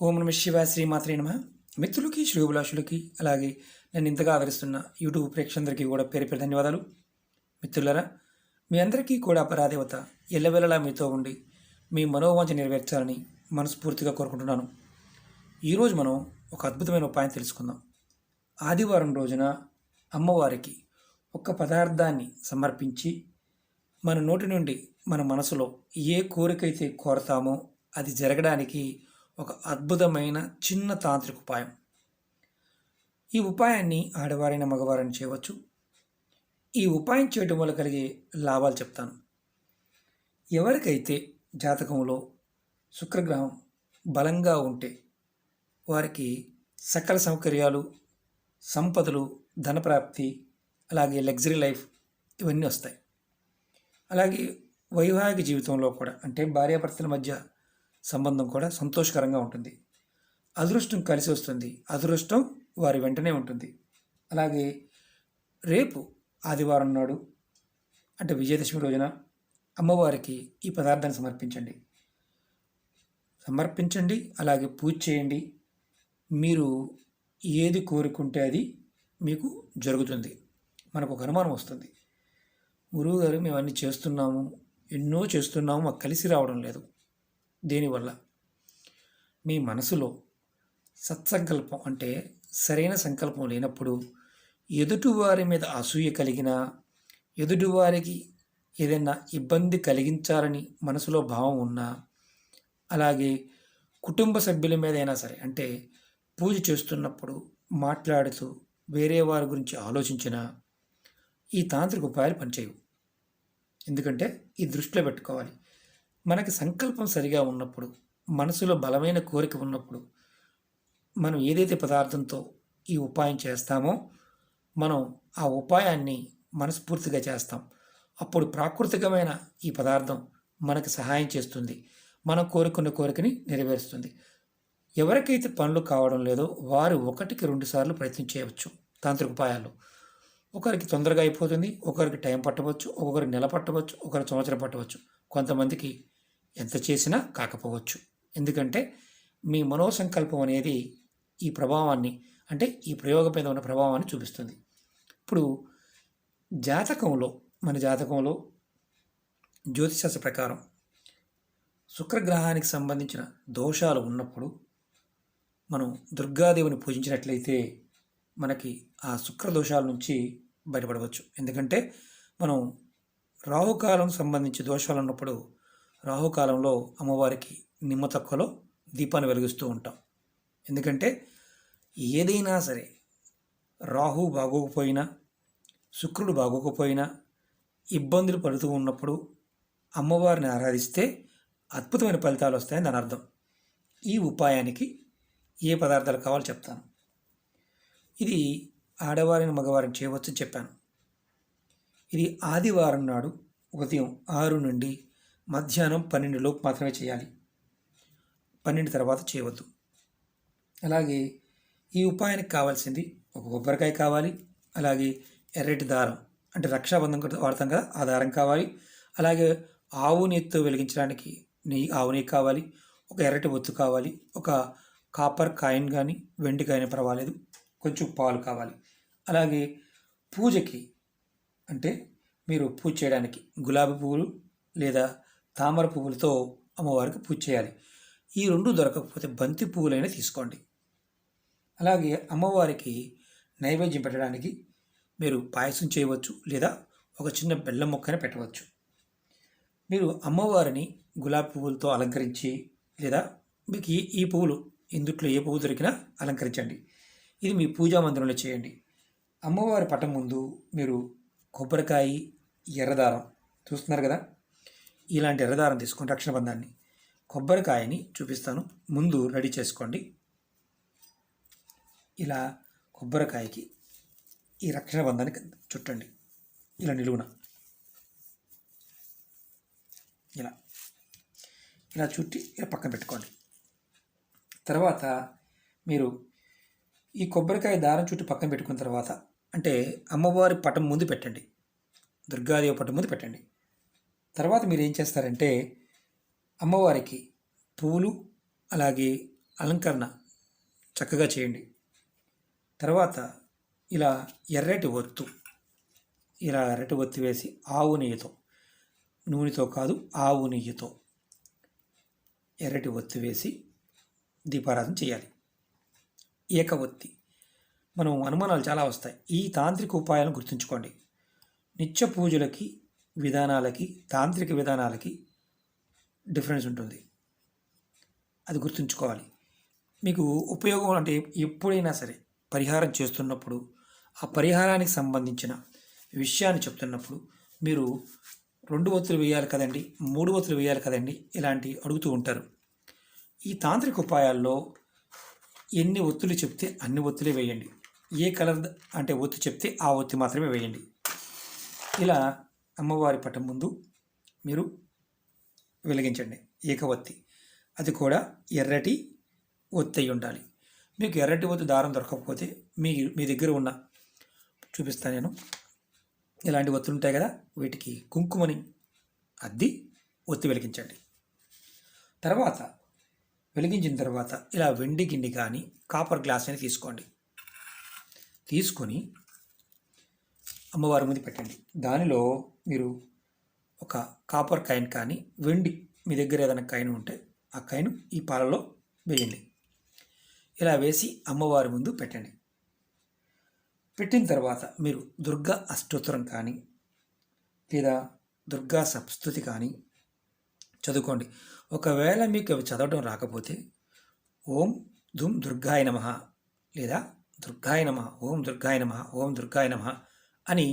ఓం నమ శివాయ శ్రీమాత్రే నమ. మిత్రులకి శ్రేయోభిలాషులకి అలాగే నన్ను ఇంతగా ఆదరిస్తున్న యూట్యూబ్ ప్రేక్షకులందరికీ కూడా పేరు పేరు ధన్యవాదాలు. మిత్రులరా, మీ అందరికీ కూడా పరాదేవత ఎల్లవెల్లలా మీతో ఉండి మీ మనోవాంఛ నెరవేర్చాలని మనస్ఫూర్తిగా కోరుకుంటున్నాను. ఈరోజు మనం ఒక అద్భుతమైన ఉపాయం తెలుసుకుందాం. ఆదివారం రోజున అమ్మవారికి ఒక పదార్థాన్ని సమర్పించి మన నోటి నుండి మన మనసులో ఏ కోరికైతే కోరతామో అది జరగడానికి ఒక అద్భుతమైన చిన్న తాంత్రిక ఉపాయం. ఈ ఉపాయాన్ని ఆడవారైన మగవారైనా చేయవచ్చు. ఈ ఉపాయం చేయడం వల్ల కలిగే లాభాలు చెప్తాను. ఎవరికైతే జాతకంలో శుక్రగ్రహం బలంగా ఉంటే వారికి సకల సౌకర్యాలు, సంపదలు, ధనప్రాప్తి, అలాగే లగ్జరీ లైఫ్ ఇవన్నీ వస్తాయి. అలాగే వైవాహిక జీవితంలో కూడా అంటే భార్యాభర్తల మధ్య సంబంధం కూడా సంతోషకరంగా ఉంటుంది. అదృష్టం కలిసి వస్తుంది. అదృష్టం వారి వెంటనే ఉంటుంది. అలాగే రేపు ఆదివారం నాడు అంటే విజయదశమి రోజున అమ్మవారికి ఈ పదార్థాన్ని సమర్పించండి. అలాగే పూజ చేయండి. మీరు ఏది కోరుకుంటే అది మీకు జరుగుతుంది. మనకు ఒక అనుమానం వస్తుంది, గురువుగారు మేము అన్నీ చేస్తున్నాము, ఎన్నో చేస్తున్నాము, మాకు కలిసి రావడం లేదు. దేనివల్ల? మీ మనసులో సత్సంకల్పం అంటే సరైన సంకల్పం లేనప్పుడు, ఎదుటివారి మీద అసూయ కలిగినా, ఎదుటివారికి ఏదైనా ఇబ్బంది కలిగించాలని మనసులో భావం ఉన్నా, అలాగే కుటుంబ సభ్యుల మీద అయినా సరే అంటే పూజ చేస్తున్నప్పుడు మాట్లాడుతూ వేరే వారి గురించి ఆలోచించినా ఈ తాంత్రిక ఉపాయాలు పనిచేయవు. ఎందుకంటే ఈ దృష్టిలో పెట్టుకోవాలి. మనకి సంకల్పం సరిగా ఉన్నప్పుడు, మనసులో బలమైన కోరిక ఉన్నప్పుడు, మనం ఏదైతే పదార్థంతో ఈ ఉపాయం చేస్తామో మనం ఆ ఉపాయాన్ని మనస్ఫూర్తిగా చేస్తాం. అప్పుడు ప్రాకృతికమైన ఈ పదార్థం మనకు సహాయం చేస్తుంది. మనం కోరుకున్న కోరికని నెరవేరుస్తుంది. ఎవరికైతే పనులు కావడం లేదో వారు 1కి 2 సార్లు ప్రయత్నం చేయవచ్చు తాంత్రిక ఉపాయాలు. ఒకరికి తొందరగా అయిపోతుంది, ఒకరికి టైం పట్టవచ్చు, ఒక్కొక్కరికి నెల పట్టవచ్చు, ఒకరికి సంవత్సరం పట్టవచ్చు, కొంతమందికి ఎంత చేసినా కాకపోవచ్చు. ఎందుకంటే మీ మనోసంకల్పం అనేది ఈ ప్రభావాన్ని అంటే ఈ ప్రయోగం మీద ఉన్న ప్రభావాన్ని చూపిస్తుంది. ఇప్పుడు మన జాతకంలో జ్యోతిషశాస్త్ర ప్రకారం శుక్రగ్రహానికి సంబంధించిన దోషాలు ఉన్నప్పుడు మనం దుర్గాదేవిని పూజించినట్లయితే మనకి ఆ శుక్ర దోషాల నుంచి బయటపడవచ్చు. ఎందుకంటే మనం రాహుకాలం సంబంధించి దోషాలు ఉన్నప్పుడు రాహుకాలంలో అమ్మవారికి నిమ్మ తొక్కలో దీపాన్ని వెలిగిస్తూ ఉంటాం. ఎందుకంటే ఏదైనా సరే రాహు బాగోకపోయినా, శుక్రుడు బాగోకపోయినా, ఇబ్బందులు పడుతూ ఉన్నప్పుడు అమ్మవారిని ఆరాధిస్తే అద్భుతమైన ఫలితాలు వస్తాయని దాని అర్థం. ఈ ఉపాయానికి ఏ పదార్థాలు కావాలో చెప్తాను. ఇది ఆడవారిని మగవారిని చేయవచ్చని చెప్పాను. ఇది ఆదివారం నాడు ఉదయం 6 నుండి మధ్యాహ్నం 12 లోపు మాత్రమే చేయాలి. 12 తర్వాత చేయవద్దు. అలాగే ఈ ఉపాయానికి కావాల్సింది ఒక కొబ్బరికాయ కావాలి. అలాగే ఎర్రటి దారం అంటే రక్షాబంధం వాడతాం కదా, ఆ దారం కావాలి. అలాగే ఆవు నెయ్యితో వెలిగించడానికి ఆవు నెయ్యి కావాలి. ఒక ఎర్రటి ఒత్తు కావాలి. ఒక కాపర్ కాయిన్ కానీ వెండి కాయిన్ పర్వాలేదు, కొంచెం పాలు కావాలి. అలాగే పూజకి అంటే మీరు పూజ చేయడానికి గులాబీ పువ్వులు లేదా తామర పువ్వులతో అమ్మవారికి పూజ చేయాలి. ఈ 2 దొరకకపోతే బంతి పువ్వులైనా తీసుకోండి. అలాగే అమ్మవారికి నైవేద్యం పెట్టడానికి మీరు పాయసం చేయవచ్చు లేదా ఒక చిన్న బెల్లం ముక్కని పెట్టవచ్చు. మీరు అమ్మవారిని గులాబీ పువ్వులతో అలంకరించి లేదా మీకు ఈ పువ్వులు ఇందుట్లో ఏ పువ్వు దొరికినా అలంకరించండి. ఇది మీ పూజా మందిరంలో చేయండి. అమ్మవారి పటం ముందు మీరు కొబ్బరికాయ, ఎర్రదారం చూస్తున్నారు కదా, ఇలాంటి ఎర్రదారం తీసుకోండి. రక్షణబంధాన్ని, కొబ్బరికాయని చూపిస్తాను, ముందు రెడీ చేసుకోండి. ఇలా కొబ్బరికాయకి ఈ రక్షణబంధాన్ని చుట్టండి. ఇలా నిలువున ఇలా చుట్టి ఇలా పక్కన పెట్టుకోండి. తర్వాత మీరు ఈ కొబ్బరికాయ దారం చుట్టూ పక్కన పెట్టుకున్న తర్వాత అంటే అమ్మవారి పటం ముందు పెట్టండి, దుర్గాదేవి పటం ముందు పెట్టండి. తర్వాత మీరు ఏం చేస్తారంటే అమ్మవారికి పూలు అలాగే అలంకరణ చక్కగా చేయండి. తర్వాత ఇలా ఎర్రటి ఒత్తు ఇలా ఎర్రటి ఒత్తి వేసి ఆవు నెయ్యితో, నూనెతో కాదు ఆవు నెయ్యితో ఎర్రటి ఒత్తి వేసి దీపారాధన చేయాలి. ఏక ఒత్తి. మనం అనుమానాలు చాలా వస్తాయి. ఈ తాంత్రిక ఉపాయాలను గుర్తుంచుకోండి. నిత్య పూజలకి విధానాలకి తాంత్రిక విధానాలకి డిఫరెన్స్ ఉంటుంది. అది గుర్తుంచుకోవాలి. మీకు ఉపయోగం అంటే ఎప్పుడైనా సరే పరిహారం చేస్తున్నప్పుడు ఆ పరిహారానికి సంబంధించిన విషయాన్ని చెప్తున్నప్పుడు మీరు 2 ఒత్తులు వేయాలి కదండి, 3 ఒత్తులు వేయాలి కదండి, ఇలాంటి అడుగుతూ ఉంటారు. ఈ తాంత్రిక ఉపాయాల్లో ఎన్ని ఒత్తులు చెప్తే అన్ని ఒత్తులే వేయండి. ఏ కలర్ అంటే ఒత్తి చెప్తే ఆ ఒత్తి మాత్రమే వేయండి. ఇలా అమ్మవారి పటం ముందు మీరు వెలిగించండి ఏక ఒత్తి. అది కూడా ఎర్రటి ఒత్తి అయి ఉండాలి. మీకు ఎర్రటి ఒత్తి దారం దొరకకపోతే మీ దగ్గర ఉన్న చూపిస్తాను నేను. ఇలాంటి ఒత్తులు ఉంటాయి కదా, వీటికి కుంకుమని అద్ది ఒత్తి వెలిగించండి. తర్వాత వెలిగించిన తర్వాత ఇలా వెండి గిన్నె కానీ కాపర్ గ్లాస్ అని తీసుకోండి. తీసుకొని అమ్మవారి ముందు పెట్టండి. దానిలో మీరు ఒక కాపర్ కాయిన్ కానీ వెండి మీ దగ్గర ఏదైనా కాయిన్ ఉంటే ఆ కాయిన్ ఈ పాలలో వేయండి. ఇలా వేసి అమ్మవారి ముందు పెట్టండి. పెట్టిన తర్వాత మీరు దుర్గా అష్టోత్తరం కానీ లేదా దుర్గా సప్స్తుతి కానీ చదువుకోండి. ఒకవేళ మీకు అవి చదవడం రాకపోతే ఓం ధూమ్ దుర్గాయ నమః లేదా దుర్గాయ నమః, ఓం దుర్గాయ నమః, ఓం దుర్గాయ నమః అని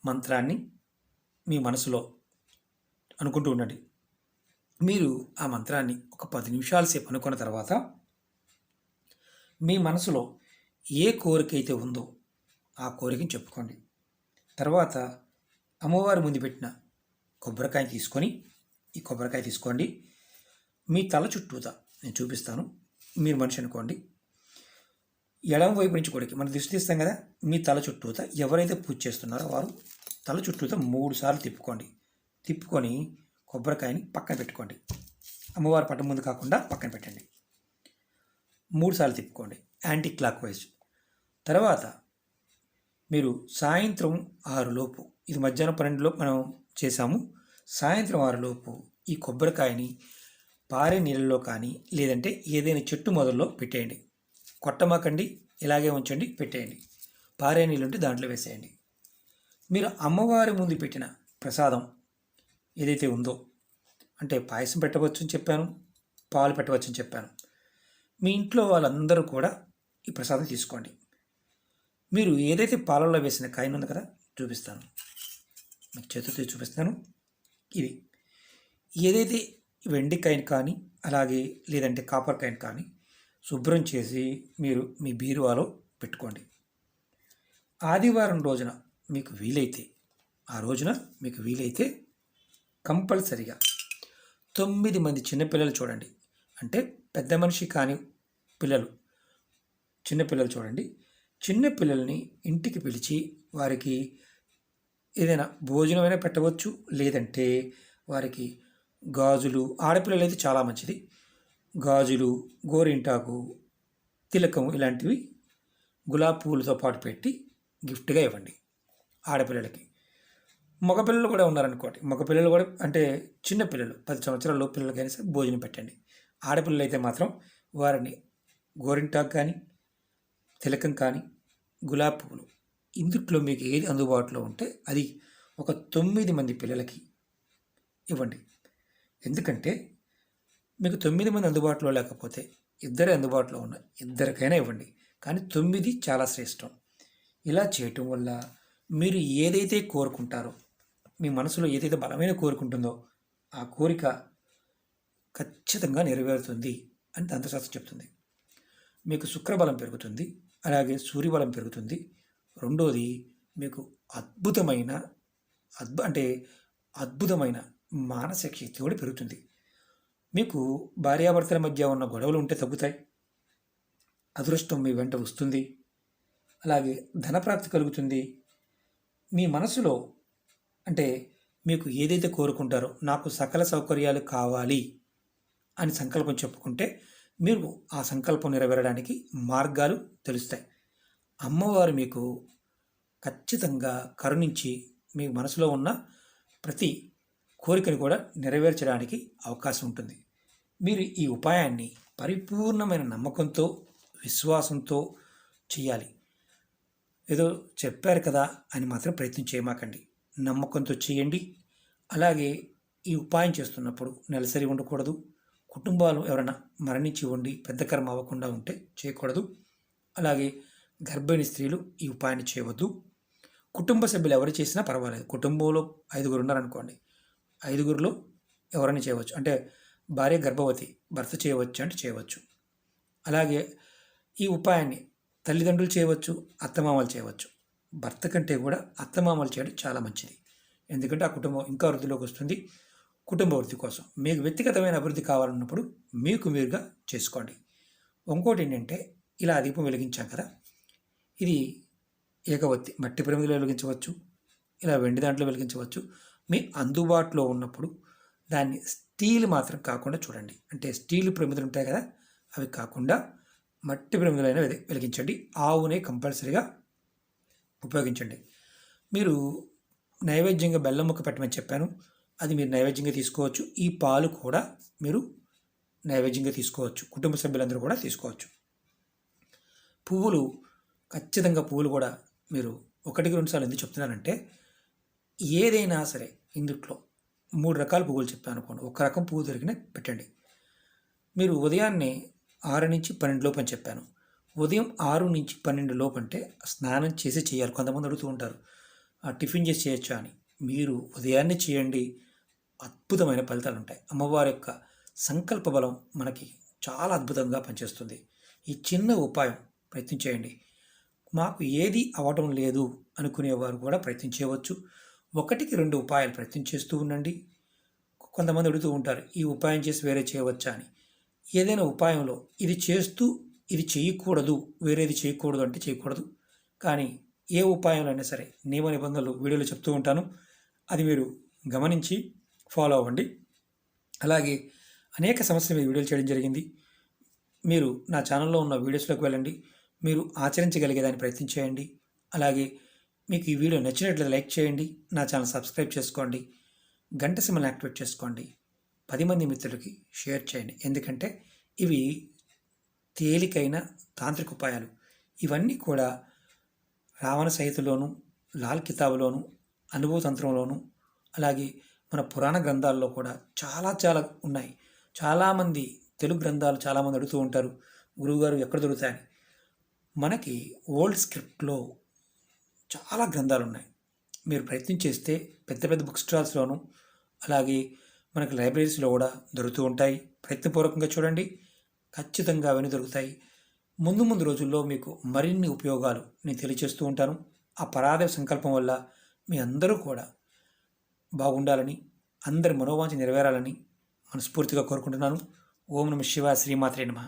మంత్రాన్ని మీ మనసులో అనుకుంటూ ఉండండి. మీరు ఆ మంత్రాన్ని ఒక 10 నిమిషాల సేపు అనుకున్న తర్వాత మీ మనసులో ఏ కోరిక అయితే ఉందో ఆ కోరికని చెప్పుకోండి. తర్వాత అమ్మవారి ముందు పెట్టిన కొబ్బరికాయ తీసుకొని ఈ కొబ్బరికాయ తీసుకోండి. మీ తల చుట్టూతా నేను చూపిస్తాను. మీరు మనిషి అనుకోండి. ఎడమ వైపు నుంచి కొడికి మనం దృష్టి తీస్తాం కదా, మీ తల చుట్టూతా ఎవరైతే పూజ చేస్తున్నారో వారు తల చుట్టూతా 3 సార్లు తిప్పుకోండి. తిప్పుకొని కొబ్బరికాయని పక్కన పెట్టుకోండి. అమ్మవారి పట్టం ముందు కాకుండా పక్కన పెట్టండి. 3 సార్లు తిప్పుకోండి యాంటీ క్లాక్ వైజ్. తర్వాత మీరు సాయంత్రం 6 లోపు, ఇది మధ్యాహ్నం 12 లోపు మనం చేసాము, సాయంత్రం 6 లోపు ఈ కొబ్బరికాయని పారే నీళ్ళలో కానీ లేదంటే ఏదైనా చెట్టు మొదల్లో పెట్టేయండి. కొట్టమాకండి, ఇలాగే ఉంచండి, పెట్టేయండి. పారే నీళ్ళు ఉంటే దాంట్లో వేసేయండి. మీరు అమ్మవారి ముందు పెట్టిన ప్రసాదం ఏదైతే ఉందో, అంటే పాయసం పెట్టవచ్చు అని చెప్పాను, పాలు పెట్టవచ్చు అని చెప్పాను, మీ ఇంట్లో వాళ్ళందరూ కూడా ఈ ప్రసాదం తీసుకోండి. మీరు ఏదైతే పాలల్లో వేసిన కాయిన్ ఉంది కదా, చూపిస్తాను, మీకు చేతితో చూపిస్తాను. ఇది ఏదైతే వెండి కాయిన్ కానీ అలాగే లేదంటే కాపర్ కాయిన్ కానీ శుభ్రం చేసి మీరు మీ బీరువాలో పెట్టుకోండి. ఆదివారం రోజున మీకు వీలైతే, ఆ రోజున మీకు వీలైతే కంపల్సరిగా 9 మంది చిన్నపిల్లలు చూడండి, అంటే పెద్ద మనిషి కాని పిల్లలు, చిన్నపిల్లలు చూడండి. చిన్నపిల్లల్ని ఇంటికి పిలిచి వారికి ఏదైనా భోజనమైనా పెట్టవచ్చు, లేదంటే వారికి గాజులు, ఆడపిల్లలు అయితే చాలా మంచిది, గాజులు, గోరింటాకు, తిలకం ఇలాంటివి గులాబీ పువ్వులతో పాటు పెట్టి గిఫ్ట్గా ఇవ్వండి ఆడపిల్లలకి. మగపిల్లలు కూడా ఉన్నారనుకోండి, మగపిల్లలు కూడా అంటే చిన్నపిల్లలు 10 సంవత్సరాల లోపు పిల్లలకైనా సరే భోజనం పెట్టండి. ఆడపిల్లలు అయితే మాత్రం వారిని గోరింటాకు కానీ తిలకం కానీ గులాబీ పువ్వులు ఇందుట్లో మీకు ఏది అందుబాటులో ఉంటే అది ఒక 9 మంది పిల్లలకి ఇవ్వండి. ఎందుకంటే మీకు 9 మంది అందుబాటులో లేకపోతే ఇద్దరే అందుబాటులో ఉన్న ఇద్దరికైనా ఇవ్వండి, కానీ 9 చాలా శ్రేష్టం. ఇలా చేయటం వల్ల మీరు ఏదైతే కోరుకుంటారో, మీ మనసులో ఏదైతే బలమైన కోరుకుంటుందో ఆ కోరిక ఖచ్చితంగా నెరవేరుతుంది అని తంత్రశాస్త్రం చెప్తుంది. మీకు శుక్రబలం పెరుగుతుంది, అలాగే సూర్యబలం పెరుగుతుంది. రెండోది మీకు అద్భుతమైన మానసిక శక్తి కూడా పెరుగుతుంది. మీకు భార్యాభర్తల మధ్య ఉన్న గొడవలు ఉంటే తగ్గుతాయి, అదృష్టం మీ వెంట వస్తుంది, అలాగే ధనప్రాప్తి కలుగుతుంది. మీ మనసులో అంటే మీకు ఏదైతే కోరుకుంటారో, నాకు సకల సౌకర్యాలు కావాలి అని సంకల్పం చెప్పుకుంటే మీరు ఆ సంకల్పం నెరవేరడానికి మార్గాలు తెలుస్తాయి. అమ్మవారు మీకు ఖచ్చితంగా కరుణించి మీ మనసులో ఉన్న ప్రతి కోరికను కూడా నెరవేర్చడానికి అవకాశం ఉంటుంది. మీరు ఈ ఉపాయాన్ని పరిపూర్ణమైన నమ్మకంతో, విశ్వాసంతో చేయాలి. ఏదో చెప్పారు కదా అని మాత్రం ప్రయత్నం చేయమాకండి. నమ్మకంతో చేయండి. అలాగే ఈ ఉపాయం చేస్తున్నప్పుడు నెలసరి ఉండకూడదు. కుటుంబాలు ఎవరైనా మరణించి ఉండి పెద్ద కర్మ అవ్వకుండా ఉంటే చేయకూడదు. అలాగే గర్భిణీ స్త్రీలు ఈ ఉపాయాన్ని చేయవద్దు. కుటుంబ సభ్యులు ఎవరు చేసినా పర్వాలేదు. కుటుంబంలో 5గురు ఉన్నారనుకోండి, 5గురిలో ఎవరైనా చేయవచ్చు. అంటే భార్య గర్భవతి, భర్త చేయవచ్చు అంటే చేయవచ్చు. అలాగే ఈ ఉపాయాన్ని తల్లిదండ్రులు చేయవచ్చు, అత్తమామలు చేయవచ్చు. భర్త కంటే కూడా అత్తమామలు చేయడం చాలా మంచిది. ఎందుకంటే ఆ కుటుంబం ఇంకా వృద్ధిలోకి వస్తుంది. కుటుంబ వృద్ధి కోసం మీకు వ్యక్తిగతమైన అభివృద్ధి కావాలన్నప్పుడు మీకు మీరుగా చేసుకోండి. ఇంకోటి ఏంటంటే, ఇలా దీపం వెలిగించాం కదా, ఇది ఏకవత్తి మట్టి ప్రమిదలో వెలిగించవచ్చు, ఇలా వెండి దాంట్లో వెలిగించవచ్చు. మీ అందుబాటులో ఉన్నప్పుడు దాన్ని స్టీల్ మాత్రం కాకుండా చూడండి. అంటే స్టీల్ ప్రమిదలు ఉంటాయి కదా, అవి కాకుండా మట్టి ప్రమిదలైనా వెలిగించండి. ఆవునే కంపల్సరీగా ఉపయోగించండి. మీరు నైవేద్యంగా బెల్లం ముక్క పెట్టమని చెప్పాను, అది మీరు నైవేద్యంగా తీసుకోవచ్చు. ఈ పాలు కూడా మీరు నైవేద్యంగా తీసుకోవచ్చు. కుటుంబ సభ్యులందరూ కూడా తీసుకోవచ్చు. పువ్వులు ఖచ్చితంగా పువ్వులు కూడా మీరు 1-2 సార్లు ఎందుకు చెప్తున్నానంటే, ఏదైనా సరే ఇందుట్లో 3 రకాల పువ్వులు చెప్పాను అనుకోండి, ఒక రకం పువ్వు దొరికినా పెట్టండి. మీరు ఉదయాన్నే 6-12 లోపు అని చెప్పాను. ఉదయం 6-12 లోపు అంటే స్నానం చేసి చేయాలి. కొంతమంది అడుగుతూ ఉంటారు, టిఫిన్ చేసి చేయొచ్చా అని. మీరు ఉదయాన్నే చేయండి, అద్భుతమైన ఫలితాలు ఉంటాయి. అమ్మవారి యొక్క సంకల్ప బలం మనకి చాలా అద్భుతంగా పనిచేస్తుంది. ఈ చిన్న ఉపాయం ప్రయత్నం చేయండి. మాకు ఏది అవ్వటం లేదు అనుకునేవారు కూడా ప్రయత్నం చేయవచ్చు. 1-2 ఉపాయాలు ప్రయత్నం చేస్తూ ఉండండి. కొంతమంది అడుగుతూ ఉంటారు, ఈ ఉపాయం చేసి వేరే చేయవచ్చా అని. ఏదైనా ఉపాయంలో ఇది చేస్తూ ఇది చేయకూడదు, వేరేది చేయకూడదు అంటే చేయకూడదు. కానీ ఏ ఉపాయంలో అయినా సరే నియమ నిబంధనలు వీడియోలో చెప్తూ ఉంటాను, అది మీరు గమనించి ఫాలో అవ్వండి. అలాగే అనేక సమస్యలు మీద వీడియోలు చేయడం జరిగింది. మీరు నా ఛానల్లో ఉన్న వీడియోస్లోకి వెళ్ళండి, మీరు ఆచరించగలిగేదాన్ని ప్రయత్నం చేయండి. అలాగే మీకు ఈ వీడియో నచ్చినట్లయితే లైక్ చేయండి, నా ఛానల్ సబ్స్క్రైబ్ చేసుకోండి, గంట సింబల్ని యాక్టివేట్ చేసుకోండి, 10 మంది మిత్రులకి షేర్ చేయండి. ఎందుకంటే ఇవి తేలికైన తాంత్రిక ఉపాయాలు. ఇవన్నీ కూడా రావణ సహితలోను, లాల్ కితాబ్లోను, అనుభవ తంత్రంలోను, అలాగే మన పురాణ గ్రంథాల్లో కూడా చాలా ఉన్నాయి. చాలామంది తెలుగు గ్రంథాలు చాలామంది అడుగుతూ ఉంటారు, గురువుగారు ఎక్కడ దొరుకుతాయని. మనకి ఓల్డ్ స్క్రిప్ట్లో చాలా గ్రంథాలు ఉన్నాయి. మీరు ప్రయత్నం చేస్తే పెద్ద బుక్ స్టాల్స్లోను, అలాగే మనకి లైబ్రరీస్లో కూడా దొరుకుతూ ఉంటాయి. ప్రయత్నపూర్వకంగా చూడండి, ఖచ్చితంగా అవన్నీ దొరుకుతాయి. ముందు రోజుల్లో మీకు మరిన్ని ఉపయోగాలు నేను తెలియజేస్తూ ఉంటాను. ఆ పరాదేవ సంకల్పం వల్ల మీ అందరూ కూడా బాగుండాలని, అందరి మనోవాంఛ నెరవేరాలని మనస్ఫూర్తిగా కోరుకుంటున్నాను. ఓం నమః శివాయ. శ్రీమాత్రే నమః.